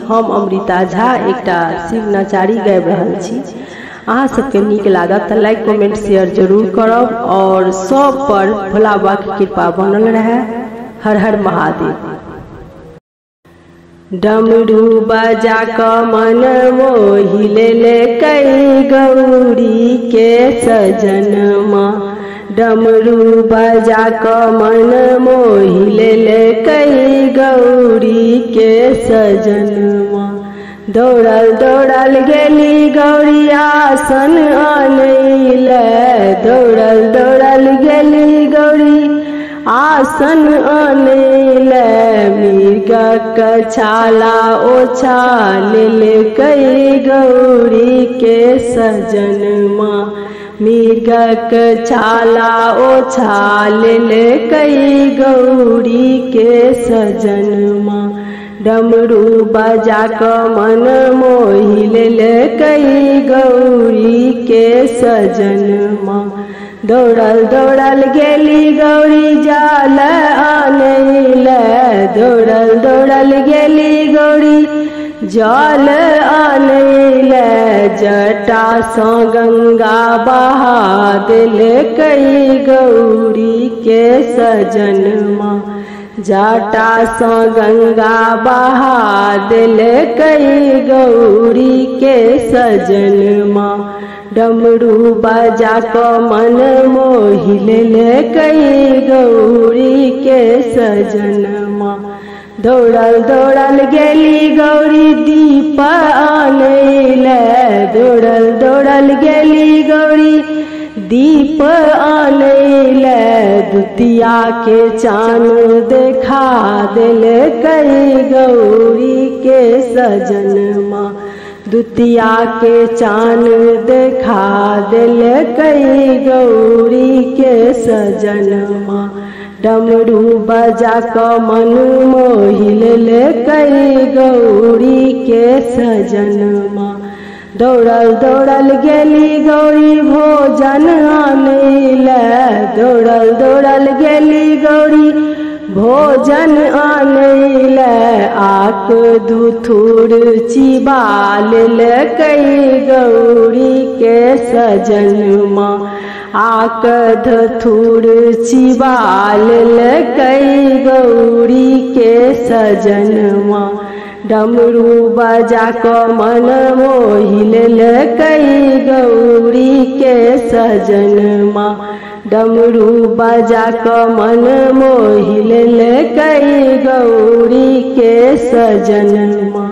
हम अमृता झा एकटा शिव नचारी गाबि रहल छी। अहाँ सबके नीक लागत तऽ लाइक कमेंट शेयर जरूर करब और सब पर भोला बाबा की कृपा बनल रहे। हर हर महादेव। डमरू बजा क मन मोहि ले कई गौरी के सजनमा। डमरू बजा क मन मोहि ले कई गौरी के सजनमा। दौड़ल दौड़ल गेली गौरी आसन आनैले। दौड़ल दौड़ल गेली गौरी आसन आनैले। मृगक छाला ओछाल कई गौरी के सजनमा। मृगक छाला ओछाल कई गौरी के सजनमा। डमरू बजा क मन मोहि ले कई गौरी के सजनमा। दौड़ल दौड़ल गेली गौरी जाल आनैले। दौड़ल दौड़ल गेली गौरी जल आनैले। जटा सँ गंगा बहा कई गौरी के सजनमा। जटा सँ गंगा बहा कई गौरी के सजनमा। डमरू बजा क मन मोहि ले कई गौरी के सजनमा। दौड़ल दौड़ल गेली गौरी दीप आनैले। दौड़ल दौड़ल गेली गौरी दीप आनैले। दुतिया के चान देखा कई गौरी के सजनमा। दुतिया के चान देखा कई गौरी के सजनमा। डमरू बजा क मन मोहि ले कई गौरी के सजनमा। दौड़ल दौड़ल गेली गौरी भोजन आनैले। दौड़ल दौड़ल गेली गौरी भोजन आनैले। आक धुथुर चिबाल कई गौरी के सजनमा। आक धुथुर चिबाल कई गौरी के सजनमा। डमरू बजा क मन मोहि ले कई गौरी के सजनमा। डमरू बजा क मन मोहि ले कई गौरी के सजनमा।